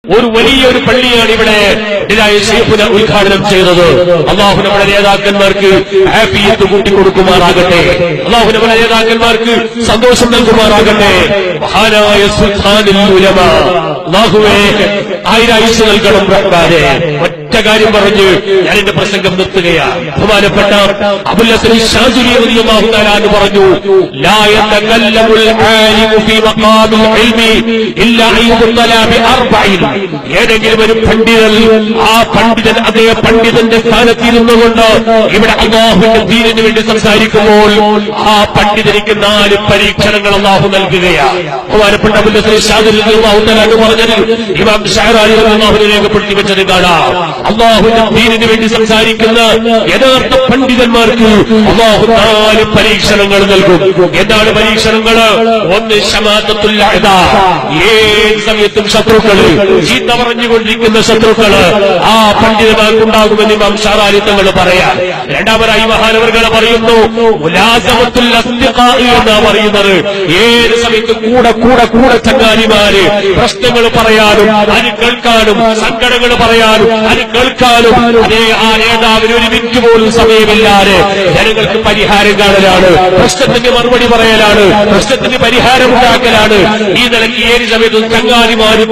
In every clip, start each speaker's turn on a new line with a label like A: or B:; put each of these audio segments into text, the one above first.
A: ഒരു വലിയൊരു പള്ളിയാണ് ഇവിടെ ശൈഖുന ഉദ്ഘാടനം ചെയ്തത്. അല്ലാഹു നമ്മുടെ നേതാക്കന്മാർക്ക് ആഫിയത്ത് കൂട്ടിക്കൊടുക്കുമാറാകട്ടെ. അല്ലാഹു നമ്മുടെ നേതാക്കന്മാർക്ക് സന്തോഷം നൽകുമാറാകട്ടെ. മഹാനായ സുൽത്താനുൽ ഉലമ അല്ലാഹുവേ ആയിരായുസ് നൽകണം റഹ്മാനേ. ഒറ്റ കാര്യം പറഞ്ഞ് ഞാൻ എന്റെ പ്രസംഗം നിർത്തുകയാണ്. ബഹുമാനപ്പെട്ട അബുൽ ഹസൻ ശാദിലി റളിയല്ലാഹു തആല അൻഹു പറഞ്ഞു, ലാ യതകല്ലമുൽ ആലിമു ഫീ മഖാമിൽ ഇൽമി ഇല്ലാ അയ്യുബ്തല ബിഅർബഇൻ. ഏതെങ്കിലും ഒരു പണ്ഡിതൻ, ആ പണ്ഡിതൻ അതേ പണ്ഡിതന്റെ സ്ഥാനത്തിരുന്നുകൊണ്ട് ഇവിടെ അല്ലാഹുവിന്റെ ദീനിന് വേണ്ടി സംസാരിക്കുമ്പോൾ ആ പണ്ഡിതനിക്ക് 4 പരീക്ഷണങ്ങൾ അല്ലാഹു നൽകുകയാണ്. ബഹുമാനപ്പെട്ട അബുൽ ഹസൻ ശാദിലി റളിയല്ലാഹു തആല അൻഹു പറഞ്ഞത് ഇമാം ശഅറാനി റളിയല്ലാഹു അൻഹു രേഖപ്പെടുത്തി വെച്ചത് കാണാം. അല്ലാഹുവിന്റെ ദീനിന് വേണ്ടി സംസാരിക്കുന്ന യഥാർത്ഥ പണ്ഡിതന്മാർക്ക് അല്ലാഹു 4 പരീക്ഷണങ്ങൾ നൽകും. എന്താണ് പരീക്ഷണങ്ങൾ? ഒന്ന് ശമാതത്തുൽ അഅദാ, ഏത് സമയത്തും ശത്രുക്കള്, ചീത്ത പറഞ്ഞുകൊണ്ടിരിക്കുന്ന ശത്രുക്കള് ആ പണ്ഡിതന്മാർക്കുണ്ടാകുമെന്ന് ഇമാം ശഅറാനി തങ്ങൾ പറയാം. രണ്ടാമതായി മഹാനവർകൾ പറയുന്നു മുലാസമത്തുൽ അസ്തിഖാ എന്നാ പറയുന്നത്. ഏത് സമയത്തും കൂടെ ചങ്ങാതിമാര് പ്രശ്നങ്ങൾ പറയാനും അത് കേൾക്കാനും, സങ്കടങ്ങൾ പറയാനും അത് കേൾക്കാനും അതേ ആ നേതാവിന് ഒരു മിനിറ്റ് പോലും സമയമില്ലാതെ ജനങ്ങൾക്ക് പരിഹാരം കാണലാണ്, പ്രശ്നത്തിന് മറുപടി പറയലാണ്, പ്രശ്നത്തിന് പരിഹാരം ഉണ്ടാക്കലാണ്. ഈ നിലയ്ക്ക് ഏത് സമയത്തും ചങ്ങാതിമാര്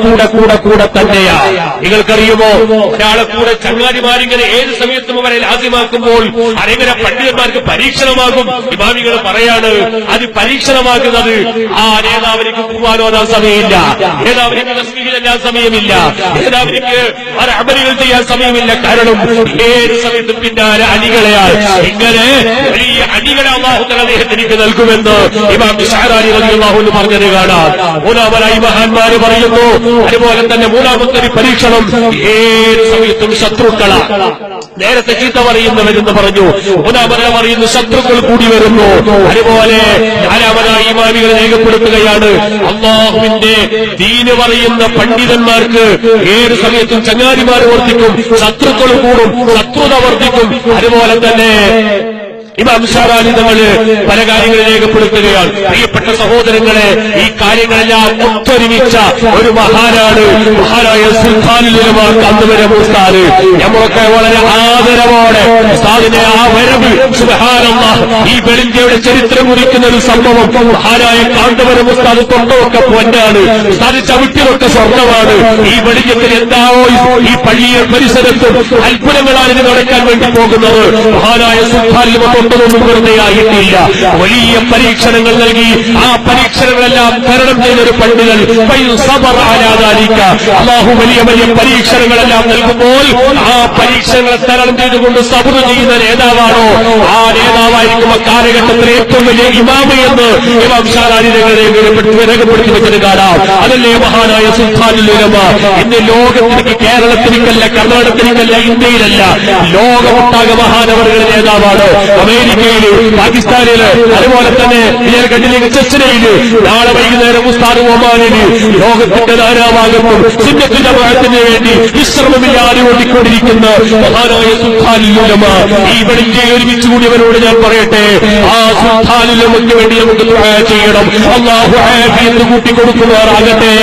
A: കൂടെ തന്നെയാ. നിങ്ങൾക്കറിയുമോ, ഒരാളെ കൂടെ ചങ്ങാതിമാരിങ്ങനെ ഏത് സമയത്തും അവരെ ലാസ്യമാക്കുമ്പോൾ അതെങ്ങനെ പണ്ഡിതന്മാർക്ക് പരീക്ഷണമാകും? ഇമാമികൾ പറയാണ്, അത് പരീക്ഷണമാക്കുന്നത് ആ നേതാവിലേക്ക് കുർബാനോദാൻ സമയമില്ല, നേതാവിലേക്ക് തസ്ബീഹ് ചെയ്യാൻ സമയമില്ല, നേതാവിലേക്ക് അമലുകൾ ചെയ്യാൻ സമയമില്ല. കാരണം ഏത് സമയത്തും പിന്നാലെ അണികളെയാൽ ഇങ്ങനെ വലിയ അണികളെ അല്ലാഹു തആല അദ്ദേഹത്തിലേക്ക് നൽകുമെന്ന് ഇമാം ശഅറാനി റളിയല്ലാഹു അൻഹു പറഞ്ഞത് കാണാം. മൂന്നാമതായി മഹാന്മാര് പറയുന്നു, അതുപോലെ തന്നെ മൂന്നാമത്തെ പരീക്ഷണം ഏത് സമയത്തും ശത്രുക്കളാണ്. നേരത്തെ ചീത്ത പറയുന്നവരെന്ന് പറഞ്ഞു, മൂന്നാമതായി പറയുന്നു ശത്രുക്കൾ കൂടി വരുന്നു. അതുപോലെ നാലാമതായി ഇമാമികൾ രേഖപ്പെടുത്തുകയാണ്, അല്ലാഹുവിന്റെ ദീന് പറയുന്ന പണ്ഡിതന്മാർക്ക് ഏത് സമയത്തും ചങ്ങാതിമാർ വർദ്ധിക്കും, ശത്രുക്കൾ കൂടും, ശത്രുത വർദ്ധിക്കും. അതുപോലെ തന്നെ ഇമാം ശഅറാനി തങ്ങൾ പല കാര്യങ്ങൾ രേഖപ്പെടുത്തുകയാണ്. പ്രിയപ്പെട്ട സഹോദരങ്ങളെ, ഈ കാര്യങ്ങളെല്ലാം ഒത്തൊരുമിച്ച ഒരു മഹാനാണ് മഹാനായ സുൽത്താനുൽ ഉലമ കാന്തപുരം ഉസ്താദ്. നമ്മളൊക്കെ വളരെ ആദരവോടെ ഉസ്താദിനെ ആ വരവ് സുബ്ഹാനല്ലാഹ്, ഈ വെളിഞ്ചയുടെ ചരിത്രം കുറിക്കുന്ന ഒരു സംഭവം. മഹാനായ കാന്തപുരം ഉസ്താദ് തൊണ്ടൊക്കെ പൊന്നാണ്, ഉസ്താദ് ചവിട്ടിയൊക്കെ സ്വർണ്ണമാണ്. ഈ വെളിഞ്ഞത്തിൽ എന്താവോ ഈ പള്ളിയെ പരിസരത്തും അത്ഭുതങ്ങളാണ് ഇത് നടക്കാൻ വേണ്ടി പോകുന്നത്. മഹാനായ സുൽത്താനുൽ ഒന്നും വെറുതെയായിട്ടില്ല. വലിയ പരീക്ഷണങ്ങൾ നൽകി ആ പരീക്ഷണങ്ങളെല്ലാം തരണം ചെയ്തൊരു പണ്ഡിതൻ. അല്ലാഹു വലിയ പരീക്ഷണങ്ങളെല്ലാം നൽകുമ്പോൾ ആ പരീക്ഷണങ്ങളെ തരണം ചെയ്തുകൊണ്ട് സബർ ചെയ്യുന്ന നേതാവാണോ ആ നേതാവായിരിക്കും കാലഘട്ടത്തിലെ ഏറ്റവും വലിയ ഇമാമ് എന്ന് ഇമാം ശഅറാനി രേഖപ്പെടുത്തി വെച്ചത് കാണാം. അതല്ലേ മഹാനായ സുൽത്താനുൽ ഉലമ. ഇന്ന് ലോകത്തിലേക്ക്, കേരളത്തിലേക്കല്ല, കർണാടകത്തിലേക്കല്ല, ഇന്ത്യയിലല്ല, ലോകമൊട്ടാകെ മഹാനവറുകളുടെ നേതാവാണ്. അമേരിക്കയില്, പാകിസ്ഥാനില്, അതുപോലെ തന്നെ കണ്ടിലേക്ക് ചെസ്നയില്, നാളെ വൈകുന്നേരം ഉസ്താദ് ഒമാനില്, ലോകത്തിന്റെ നാനാഭാഗത്തും സുന്നത്ത് ജമാഅത്തിന് വേണ്ടി വിശ്രമമില്ലാതെ ഓടിക്കൊണ്ടിരിക്കുന്ന മഹാനായ സുൽത്താനുൽ ഉലമ. ഈ വെളിഞ്ചെ ഒരുമിച്ച് കൂടിയവരോട് ഞാൻ പറയട്ടെ, ആ സുൽത്താനുൽ ഉലമയ്ക്ക് വേണ്ടി നമുക്ക് ദുആ ചെയ്യണം. അല്ലാഹു ആഫിയത്ത് കൂട്ടിക്കൊടുക്കുമാറാകട്ടെ.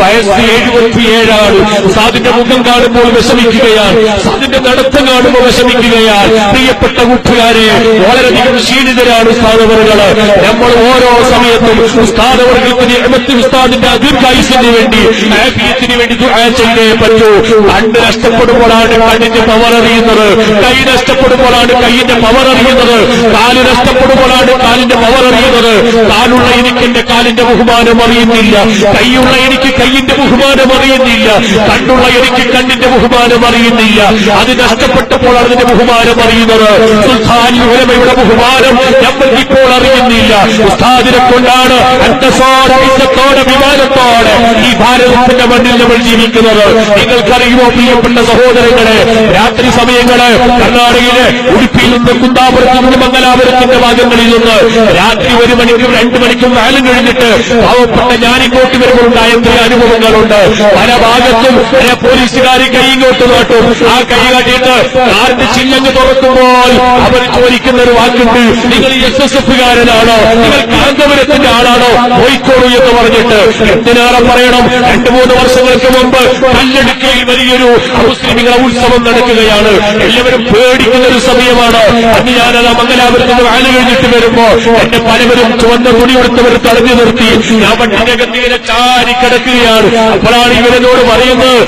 A: വയസ്സ് 77ആണ്. ഉസ്താദിന്റെ മുഖം കാണുമ്പോൾ വിഷമിക്കുകയാണ്, ഉസ്താദിന്റെ നടത്തം കാണുമ്പോൾ വിഷമിക്കുകയാണ്. പ്രിയപ്പെട്ട കൂട്ടുകാരെ, വളരെയധികം ക്ഷീണിതരാണ് ഉസ്താദവറുകൾ. നമ്മൾ ഓരോ സമയത്തും ഉസ്താദവറുകൾക്ക് നിഅമത്ത്, ഉസ്താദിന്റെ ദീർഘായുസ്സിന് വേണ്ടി, ആഫിയത്തിന് വേണ്ടി ദുആ ചെയ്തേ പറ്റൂ. കണ്ണ് നഷ്ടപ്പെടുമ്പോഴാണ് കണ്ണിന്റെ പവർ അറിയുന്നത്, കൈ നഷ്ടപ്പെടുമ്പോഴാണ് കൈയിന്റെ പവർ അറിയുന്നത്, കാല് നഷ്ടപ്പെടുമ്പോഴാണ് കാലിന്റെ പവർ അറിയുന്നത്. കാലുള്ള എനിക്ക് എന്റെ കാലിന്റെ ബഹുമാനം അറിയുന്നില്ല, കൈയുള്ള എനിക്ക് കൈയിന്റെ ബഹുമാനം അറിയുന്നില്ല, കണ്ണുള്ള എനിക്ക് കണ്ണിന്റെ ബഹുമാനം അറിയുന്നില്ല. അത് നഷ്ടപ്പെട്ടപ്പോഴാണ് അതിന്റെ ബഹുമാനം അറിയുന്നത്. സുൽത്താനുൽ ഉലമയുടെ ബഹുമാനം ഞങ്ങൾക്കിപ്പോൾ അറിയുന്നില്ല. ഉസ്താദിനെ കൊണ്ടാണ് അന്തസ്സോടെ, ഇസ്സത്തോടെ, വിമാനത്തോടെ ഈ ഭാരതത്തിന്റെ മണ്ണിൽ നമ്മൾ ജീവിക്കുന്നത്. നിങ്ങൾക്കറിയുമോ പ്രിയപ്പെട്ട സഹോദരങ്ങളെ, രാത്രി സമയങ്ങള് കർണാടകയിലെ ഉടുപ്പിയിൽ നിന്ന്, കുന്താപുരത്ത് നിന്ന്, മംഗലാപുരത്തിന്റെ ഭാഗങ്ങളിൽ നിന്ന് രാത്രി 1 മണിക്കും 2 മണിക്കും കാലം കഴിഞ്ഞിട്ട് പാവപ്പെട്ട ഞാനിങ്ങോട്ട് വരുമ്പോൾ ഉണ്ടായ എത്ര അനുഭവങ്ങളുണ്ട്. പല ഭാഗത്തും പോലീസുകാർ കൈ ഇങ്ങോട്ട് നോട്ടും. ആ കൈ കാട്ടിയിട്ട് കാറിന്റെ ചില്ലങ്ങ് തുറക്കുമ്പോൾ അവർ ചോദിക്കുന്ന ഒരു വാക്കുണ്ട്, നിങ്ങൾ SSFകാരനാണോ, നിങ്ങൾ കാന്തപുരത്തിന്റെ ആളാണോ, പോയിക്കോളൂ എന്ന് പറഞ്ഞിട്ട്. എന്തിനേറെ പറയണം, 2-3 വർഷങ്ങൾക്ക് മുമ്പ് കല്ലെടുക്കയിൽ വലിയൊരു മുസ്ലിമികളെ ഉത്സവം നടക്കുകയാണ്. എല്ലാവരും പേടിക്കുന്ന ഒരു സമയമാണ്. അന്ന് ഞാനത് മംഗലാപുരത്ത് വാല് കഴിഞ്ഞിട്ട് വരുമ്പോ എന്നെ പലവരും ചുവന്ന തുണി കൊടുത്തവർ തടഞ്ഞു നിർത്തി. ഞാൻ വണ്ടിക്കകത്തിങ്ങനെ ചാരിക്കിടക്കുകയാണ്. അപ്പോഴാണ് ഇവരെന്നോട് പറയുന്നത്,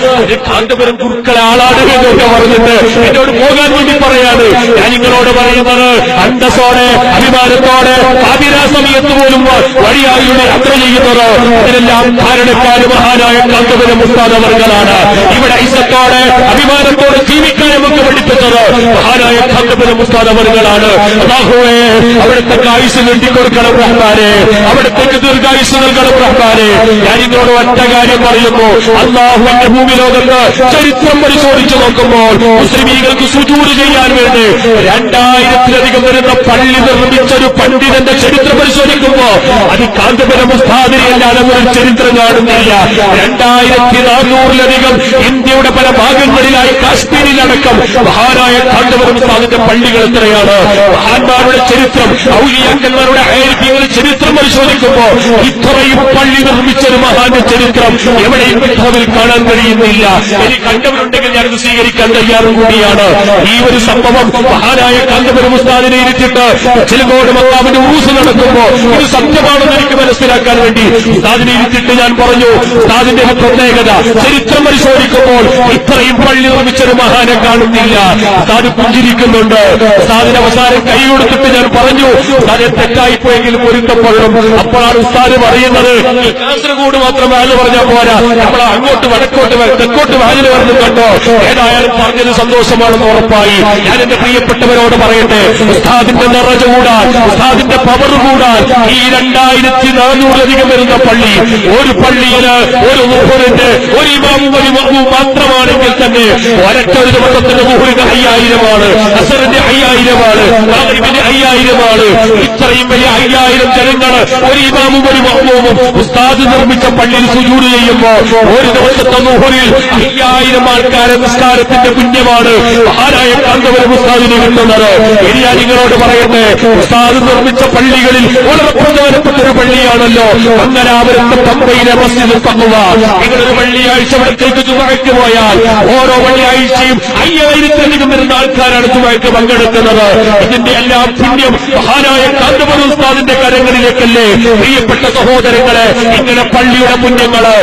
A: കാന്തപുരം കുറുക്കളെ ആളാണ് എന്നൊക്കെ പറഞ്ഞിട്ട് എന്നോട് പോകാൻ വേണ്ടി പറയാണ്. ഞാൻ നിങ്ങളോട് പറയുന്നത് അന്തസ്സോടെ അഭിമാനത്തോടെ പാപിരാ സമയത്ത് പോലും വഴിയായിലൂടെ യാത്ര ചെയ്യുന്നത് ഇതിനെല്ലാം കാരണക്കാര് മഹാനായ കാന്തപുരം ഉസ്താദ് അവർകളാണ്. ഇവിടെ ഇസ്സത്തോടെ അഭിമാനത്തോടെ ജീവിക്കാൻ നമുക്ക് പഠിപ്പിച്ചത് മഹാനായ കാന്തപുരം ഉസ്താദ് അവർകളാണ്. അല്ലാഹുവേ, അവിടുത്തെ ആയുസ് നീട്ടിക്കൊടുക്കണം റഹ്മാനെ, അവിടുത്തെ ദീർഘായുസ് നൽകണം റഹ്മാനെ. ഞാൻ നിങ്ങളോട് ഒറ്റ കാര്യം പറയുന്നു, അല്ലാഹുവിന്റെ ഭൂമി ലോകത്ത് ചരിത്രം പരിശോധിച്ചു നോക്കുമ്പോൾ മുസ്ലിമീങ്ങൾക്ക് സുജൂദ് ചെയ്യാൻ വേണ്ടി 2000-ലധികം വരുന്ന പള്ളി നിർമ്മിച്ചൊരു പണ്ഡിതന്റെ ചരിത്രം പരിശോധിക്കുമ്പോ അത് കാന്തപുരം ഉസ്താദിനെയല്ലാതെ ഒരു ചരിത്രം കാണുന്നില്ല. 2400-ലധികം ഇന്ത്യയുടെ പല ഭാഗങ്ങളിലായി കാശ്മീരിലടക്കം മഹാനായ കാന്തപുരം ഉസ്താദിന്റെ പള്ളികൾ എത്രയാണ്. മഹാന്മാരുടെ ചരിത്രം, ഔലിയാക്കന്മാരുടെ ആയിരിക്കുന്ന ചരിത്രം പരിശോധിക്കുമ്പോ ഇത്രയും പള്ളി നിർമ്മിച്ചൊരു മഹാന്റെ ചരിത്രം എവിടെയും കിട്ടാവിൽ കാണാൻ കഴിയുന്നില്ല. ഇനി കണ്ടവരുണ്ടെങ്കിൽ ഞാനത് സ്വീകരിക്കാൻ തയ്യാറും കൂടിയാണ്. ഈ ഒരു സംഭവം മഹാനായ കാന്തപുരം ഉസ്താദിനെ ഇരുത്തിയിട്ട് ചിലങ്കോട് മക്കാവിന്റെ ഉറൂസ് നടക്കുമ്പോ ഇത് സത്യമാണെന്ന് എനിക്ക് മനസ്സിലാക്കാൻ വേണ്ടി ഉസ്താദിനെ ഇരുത്തിയിട്ട് ഞാൻ പറഞ്ഞു, ഉസ്താദിന്റെ പ്രത്യേകത ചരിത്രം പരിശോധിക്കുമ്പോൾ ഇത്രയും പള്ളി നിർമ്മിച്ചൊരു മഹാനെ കാണുന്നില്ല. ഉസ്താദ് പുഞ്ചിരിക്കുന്നുണ്ട്. ഉസ്താദിന് അവസാനം കൈ കൊടുത്തിട്ട് ഞാൻ പറഞ്ഞു, ഉസ്താദെ തെറ്റായിപ്പോയെങ്കിൽ പൊരുത്തപ്പെടണം. അപ്പോഴാണ് ഉസ്താദ് പറയുന്നത്, കാസർഗോഡ് മാത്രം വാല് പറഞ്ഞാൽ പോരാ, നമ്മൾ അങ്ങോട്ട് വടക്കോട്ട് തെക്കോട്ട് വാലിന് പറഞ്ഞു കണ്ടോ. ഏതായാലും പറഞ്ഞത് സന്തോഷമാണെന്ന് ഉറപ്പായി. ഞാൻ എന്റെ പ്രിയപ്പെട്ടവരോട് പറയട്ടെ, ഉസ്താദിന്റെ നിറഞ്ഞ കൂടാൻ, ഉസ്താദിന്റെ പവർ കൂടാൻ ഈ 2400-ലധികം വരുന്ന പള്ളി, ഒരു പള്ളിയില് ഒരു മുഹൂറിന്റെ ഒരു ഇമാമും ഒരു മഹ്മൂം മാത്രമാണെങ്കിൽ തന്നെ ഒരൊറ്റൊരു ദിവസത്തിന്റെ മുഹൂറിന്റെ 5000-ആണ്, അസറിന്റെ 5000-ആണ്, മഗ്രിബിന്റെ 5000-ആണ്. ഇത്രയും വലിയ 5000 ജനങ്ങൾ ഒരു ഇമാമും ഒരു മഹ്മൂമും ഉസ്താദ് നിർമ്മിച്ച പള്ളിയിൽ സുജൂദ് ചെയ്യുമ്പോ ഒരു ദിവസത്തെ മുഹൂറിൽ 5000 ആൾക്കാരെ നിസ്കാരത്തിന്റെ പുണ്യമാണ് മഹാനായ കാന്തപുരം ഉസ്താദിന് കിട്ടുന്നത്. ഇനി ഞാൻ നിങ്ങളോട് പറയട്ടെ, ഉസ്താദ് നിർമ്മിച്ച പള്ളികളിൽ വളരെ പ്രധാനപ്പെട്ട ഒരു പള്ളിയാണല്ലോ മംഗലാപുരത്തെ പമ്പയിലെ മസ്ജിദുൽ തഖ്വ. നിങ്ങളൊരു വെള്ളിയാഴ്ച ഇവിടത്തേക്ക് ജുമുഅയ്ക്ക് പോയാൽ ഓരോ വെള്ളിയാഴ്ചയും 5000-ലധികം വരുന്ന ആൾക്കാരാണ് ജുമുഅയ്ക്ക് പങ്കെടുക്കുന്നത്. ഇതിന്റെ എല്ലാം പുണ്യം മഹാനായ കാന്തപുരം ഉസ്താദിന്റെ കരങ്ങളിലേക്കല്ലേ. പ്രിയപ്പെട്ട സഹോദരങ്ങളെ, ഇങ്ങനെ പള്ളിയുടെ പുണ്യങ്ങള്,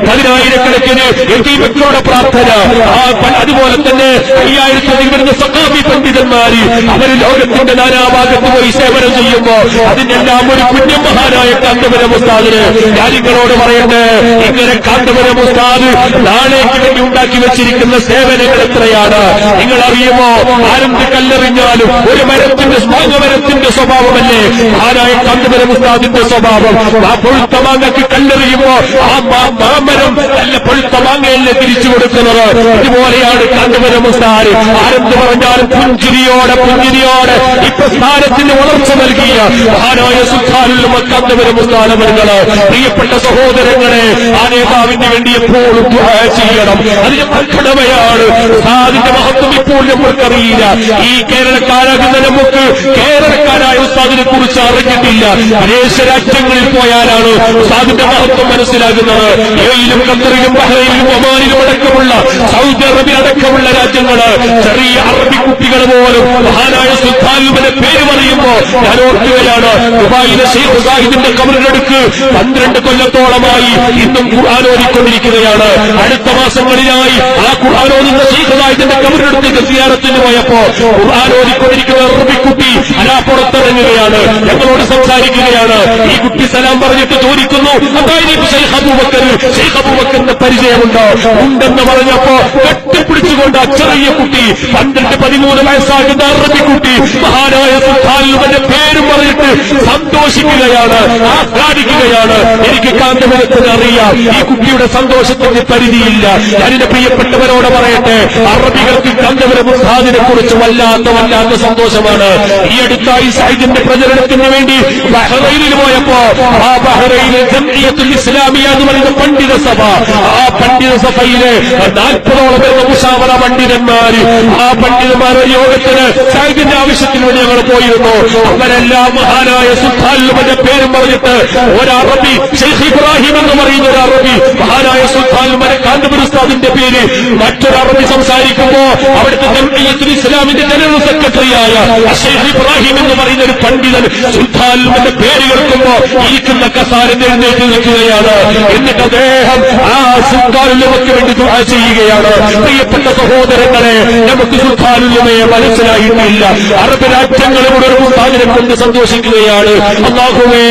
A: 10,000-കണക്കിന് യതീമക്കളുടെ പ്രാർത്ഥന, അതുപോലെ തന്നെ 5000-ലധികം വരുന്ന സഖാഫി പണ്ഡിതന്മാര് അവർ ലോകത്തിന്റെ നാനാഭാഗത്ത് പോയി സേവനം ചെയ്യുമ്പോ അതിനെല്ലാം ഒരു പുണ്യം മഹാനായ കാന്തപുരം ഉസ്താദിന്. ഞാൻ നിങ്ങളോട് പറയട്ടെ, ഇങ്ങനെ കാന്തപുരം ഉസ്താദ് നാളേക്ക് വേണ്ടി ഉണ്ടാക്കി വെച്ചിരിക്കുന്ന സേവനങ്ങൾ എത്രയാണ് നിങ്ങൾ അറിയുമോ? ആരെന്ത് കല്ലെറിഞ്ഞാലും ഒരു മരത്തിന്റെ സ്വഭാവമല്ലേ മഹാനായ കാന്തപുരം ഉസ്താദിന്റെ സ്വഭാവം. ആ പൊഴുത്ത മാങ്ങയ്ക്ക് കല്ലെറിയുമ്പോ ആ മാമരം നല്ല പൊഴുത്ത മാങ്ങയല്ലേ തിരിച്ചു കൊടുക്കുന്നത്. ഇതുപോലെയാണ് കാന്തപുരം ഉസ്താദ്. ആരെന്ത് പറഞ്ഞാലും പുഞ്ചിരിയോടെ ഈ പ്രസ്ഥാനത്തിന് വളർച്ച നൽകിയ മഹാനായ സുൽത്താനുൽ കാന്തപുരം ഉസ്താദ് അവർകള്. പ്രിയപ്പെട്ട സഹോദരങ്ങളെ, ആ നേതാവിന് വേണ്ടി എപ്പോഴും ദുആ ചെയ്യണം. അതിന് കടമയാണ്. ഉസ്താദിന്റെ മഹത്വം ഇപ്പോൾ നമ്മൾക്കറിയില്ല. ഈ കേരളക്കാരാകുന്ന നമുക്ക് കേരളക്കാരായ ഉസ്താദിനെ കുറിച്ച് അറിഞ്ഞിട്ടില്ല. വിദേശ രാജ്യങ്ങളിൽ പോയാലാണ് ഉസ്താദിന്റെ മഹത്വം മനസ്സിലാകുന്നത്. യുഎഇയിലും ഖത്തറിലും ബഹ്റൈനിലും ഒമാനിലും അടക്കമുള്ള സൗദി അറേബ്യ അടക്കമുള്ള രാജ്യങ്ങള് ചെറിയ അറബി കുട്ടികൾ പോലും മഹാനായ സുൽത്താനുവിന്റെ പേര് പറയുമ്പോ ഞാൻ ഓർക്കുകയാണ്, ദുബായിലെ ശൈഖ് സാഹിദിന്റെ ഖബറിനടുക്ക് 12 കൊല്ലത്തോളമായി ഇന്നും ഖുർആൻ ഓതിക്കൊണ്ടിരിക്കുകയാണ്. അടുത്ത മാസങ്ങളിലായി ആ ഖുർആൻ ഓതുന്ന ശൈഖ് സാഹിദിന്റെ ഖബറിനടുത്തേക്ക് സിയാറത്തിന് പോയപ്പോ ഖുർആൻ ഓതിക്കൊണ്ടിരിക്കുന്ന അറബിക്കുട്ടി അനാ പുറത്തിറങ്ങുകയാണ്. ഞങ്ങളോട് സംസാരിക്കുകയാണ്. ഈ കുട്ടി സലാം പറഞ്ഞിട്ട് ചോദിക്കുന്നു, ശൈഖ് അബൂബക്കറിന്റെ പരിചയമുണ്ടോ? ഉണ്ടെന്ന് പറഞ്ഞപ്പോ കെട്ടിപ്പിടിച്ച് നിന്നുകൊണ്ട് ആ ചെറിയ കുട്ടി 12-13 വയസ്സാകുന്ന അറബി കുട്ടി മഹാനായ സുൽത്താനുമന്റെ പേരും പറഞ്ഞിട്ട് സന്തോഷിക്കുകയാണ്, ആഹ്ലാദിക്കുകയാണ്. എനിക്ക് കാന്തപുരത്തിന് അറിയാം ഈ കുട്ടിയുടെ സന്തോഷത്തിന് പരിധിയില്ല. ഞാനെന്റെ പ്രിയപ്പെട്ടവരോട് പറയട്ടെ, അറബികൾക്ക് കാന്തപുരം ഉസ്താദിനെ കുറിച്ച് വല്ലാത്ത സന്തോഷമാണ്. ഈ അടുത്തായി സൈദിന്റെ പ്രചരണത്തിന് വേണ്ടി ബഹ്റൈനിൽ പോയപ്പോ ആ ബഹ്റൈനിൽ ജംഇയ്യത്തുൽ ഇസ്ലാമിയ എന്ന് പറയുന്ന പണ്ഡിത സഭ, ആ പണ്ഡിത സഭയിലെ 40ഓളം വരുന്ന മുശാവറ പണ്ഡിതന്മാര്, ആ പണ്ഡിതന്മാരുടെ യോഗത്തിന് സൈദിന്റെ ആവശ്യത്തിന് വേണ്ടി ഞങ്ങൾ പോയിരുന്നു. അവരെല്ലാം മഹാനായ സുൽത്താനുമന്റെ പേരും പറഞ്ഞിട്ട് ഒരറബി ഷെയ്ഖ് ഇബ്രാഹിം എന്ന് പറയുന്ന ഒരു അറബി മഹാനായ സുൽത്താനുമന്റെ കാന്തപുരം ഉസ്താദിന്റെ പേര് മറ്റൊരു അറബി സംസാരിക്കുമ്പോ അവിടുത്തെ ജംഇയ്യത്തുൽ ഇസ്ലാമിന്റെ ജനറൽ സെക്രട്ടറിയായ ഷെയ്ഖ് ഇബ്രാഹിം എന്ന് പറയുന്ന ഒരു പണ്ഡിതൻ സുൽത്താനുമന്റെ പേര് കേൾക്കുമ്പോ ഇരിക്കുന്ന കസാരയിൽ എഴുന്നേറ്റ് നിൽക്കുകയാണ്. എന്നിട്ട് അദ്ദേഹം ആ സുൽത്താനുലമയ്ക്ക് വേണ്ടി ദുആ ചെയ്യുകയാണ്. പ്രിയപ്പെട്ട സഹോദരങ്ങളെ, നമുക്ക് സുൽത്താനുലമയെ മനസ്സിലായിട്ടില്ല. അറബ് രാജ്യങ്ങളോട് ഒരു ഉസ്താദിനെ കൊണ്ട് സന്തോഷിക്കുകയാണ്. അല്ലാഹുവേ,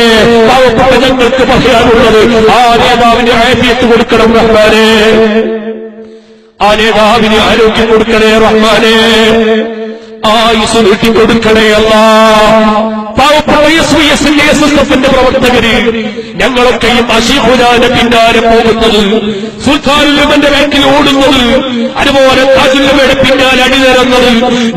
A: പാവപ്പെട്ട ഞങ്ങൾക്ക് പറയാനുള്ളത് ആ നേതാവിന് ആഫിയത്ത് കൊടുക്കണം റഹ്മാനേ, ആ നേതാവിന് ആരോഗ്യം കൊടുക്കണേ റഹ്മാനേ, ആയുസ് നീട്ടിക്കൊടുക്കണേ അല്ലാഹ്. പാവപ്പെട്ട എസ്എസ്എഫിന്റെ പ്രവർത്തകര് ഞങ്ങളൊക്കെയും അശീഖുനാന്റെ പിന്നാലെ പോകുന്നത്, സുൽത്താനുലമന്റെ ബാക്കിൽ ഓടുന്നത്, അതുപോലെ താജുലുലമയുടെ പിന്നാലെ അണിനിരന്നത്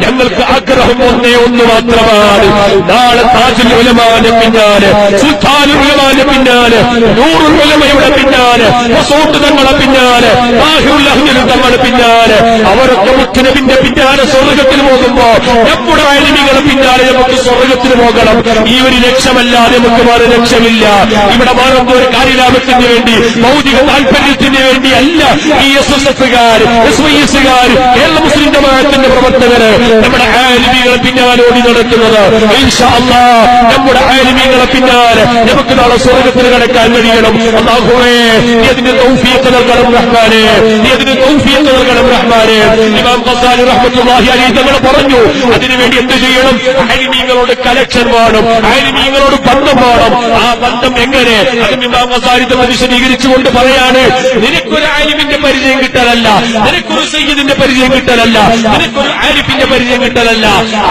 A: ഞങ്ങൾക്ക് ആഗ്രഹം ഒന്ന് മാത്രമാണ്. നാളെ താജുലുലമാന്റെ പിന്നാലെ, സുൽത്താനുലമാന്റെ പിന്നാലെ, നൂറുൽ ഉലമയുടെ പിന്നാലെ, വസൂട്ട് തങ്ങളുടെ പിന്നാലെ, താഹിറുൽ അഹ്മദ് തങ്ങളുടെ പിന്നാലെ, അവരൊക്കെ മുത്തുനബിന്റെ പിന്നാലെ സ്വർഗത്തിൽ പോകുമ്പോ നമ്മുടെ അയൽമികളുടെ പിന്നാലെ നമുക്ക് സ്വർഗത്തിന് പോകണം. ഈ ഒരു ലക്ഷ്യമല്ലാതെ നമുക്ക് വേറെ ലക്ഷ്യമില്ല. ഇവിടെ വേറൊന്നും ഒരു കാര്യലാഭത്തിന് വേണ്ടി, ഭൗതിക താല്പര്യത്തിന് വേണ്ടി അല്ല ഈ എസ്എസ്എഫുകാർ, എസ്വൈഎസുകാർ, കേരള മുസ്ലിം ജമാഅത്തിന്റെ പ്രവർത്തകര് നമ്മുടെ ആലിമീങ്ങളെ പിന്നാലെ ഓടി നടക്കുന്നത്. ഇൻഷാ അല്ലാഹ് നമ്മുടെ ആലിമീങ്ങളെ പിന്നാലെ നമുക്ക് നാളെ സ്വർഗത്തിന് കടക്കാൻ കഴിയണം. അല്ലാഹുവേ, നീ അതിന് തൗഫീഖ് നൽകണം റഹ്മാനേ, നീ അതിന് തൗഫീഖ് നൽകണം റഹ്മാനേ. ഇമാം ഖസാലി റഹ്മത്തുള്ളാഹി അലൈഹി തങ്ങൾ പറഞ്ഞു, അതിനുവേണ്ടി എന്ത് ചെയ്യണം? ആലിമീങ്ങളോട് കലക്ഷൻ വേണം, ആലിമീങ്ങളോട് ബന്ധം വേണം. ആ ബന്ധം എങ്ങനെ? അത് ഇമാം ഖസാലി തങ്ങൾ വിശദീകരിച്ചുകൊണ്ട് പറയാണ്, നിനക്കൊരു ആലിമിന്റെ പരിചയം കിട്ടലല്ല, നിനക്കൊരു സയ്യിദിന്റെ പരിചയം കിട്ടലല്ല, നിനക്കൊരു ആരിഫിന്റെ പരിചയം കിട്ടലല്ല.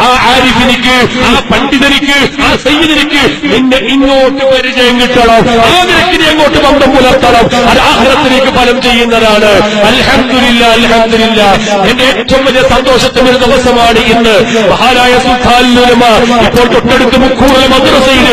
A: ആ ആരിഫിനിക്ക്, ആ പണ്ഡിതനിക്ക്, ആ സയ്യിദിനിക്ക് നിന്നെ ഇങ്ങോട്ട് പരിചയം കിട്ടണം. ആ നിനക്കിനെ അങ്ങോട്ട് ബന്ധം പുലർത്തണം. അത് ആഖിറത്തിലേക്ക് ഫലം ചെയ്യുന്നതാണ്. അൽഹംദുലില്ലാ, അൽഹംദുലില്ലാ. എന്റെ ഏറ്റവും വലിയ സന്തോഷത്തിന്റെ ഒരു ദിവസമാണ് ഇന്ന്. മഹാനായ സുൽത്താനുലമ ഇപ്പോൾ തൊട്ടടുത്ത് മുക്കൂറുൽ മദ്രസയിൽ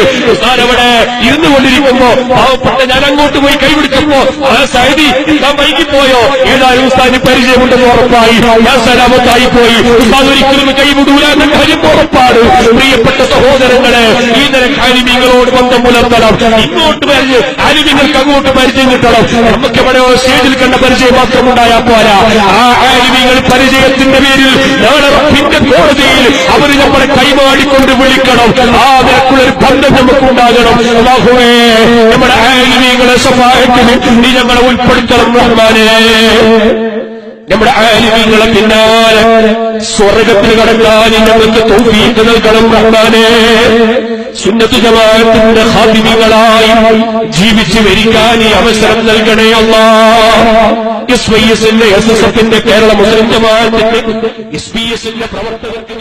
A: അവിടെ ഇരുന്നു കൊണ്ടിരിക്കുമ്പോ പാവപ്പെട്ട ഞാൻ അങ്ങോട്ട് പോയി കൈപിടിച്ചപ്പോ ആ സൈദി ഞാൻ വൈകിപ്പോയോ, ഏതായാലും ഉസ്താദിന് പരിചയമുണ്ടെന്ന് ഉറപ്പായി, ഞാൻ സലാമത്തായി പോയി. ഉസ്താദ് ഒരിക്കലും കൈവിടൂല എന്ന കാര്യം ഉറപ്പാണ്. പ്രിയപ്പെട്ട സഹോദരങ്ങളെ, ഈ നിലക്ക് ആലിമീങ്ങളോട് ബന്ധം പുലർത്തണം. ഇങ്ങോട്ട് പരിചയം, ആലിമീങ്ങൾക്ക് അങ്ങോട്ട് പരിചയം കിട്ടണം. നമുക്ക് എവിടെയോ സ്റ്റേജിൽ കണ്ട പരിചയം മാത്രം ഉണ്ടായാൽ പോരാ. ആ ആലിമീങ്ങൾ പരിചയത്തിന്റെ പേരിൽ നാളെ റബ്ബിന്റെ കോടതിയിൽ അവർ നമ്മളെ കൈമാടിക്കൊണ്ട് വിളിക്കണം. ആ നിലക്കുള്ളൊരു ബന്ധം നമുക്കുണ്ടാകണം. അല്ലാഹുവേ, നമ്മുടെ ആലിമീങ്ങളെ ശഫാഅത്തിൽ നീ ഞങ്ങളെ ഉൾപ്പെടുത്തണം റഹ്മാനേ. നമ്മുടെ ആലിമീങ്ങളെ പിന്നാലെ സ്വർഗത്തിൽ കടക്കാൻ ഞങ്ങൾക്ക് തൗഫീഖ് നൽകണം റഹ്മാനേ. സുന്നത്ത് ജമാഅത്തിന്റെ ഖാദിമികളായി ജീവിച്ചു മരിക്കാൻ ഈ അവസരം നൽകണേ അല്ലാഹ്. എസ്വൈഎസിന്റെ, എസ്എസ്എഫിന്റെ, കേരള മുസ്ലിം ജമാഅത്തിന്റെ, എസ്പിഎസിന്റെ പ്രവർത്തകർക്ക്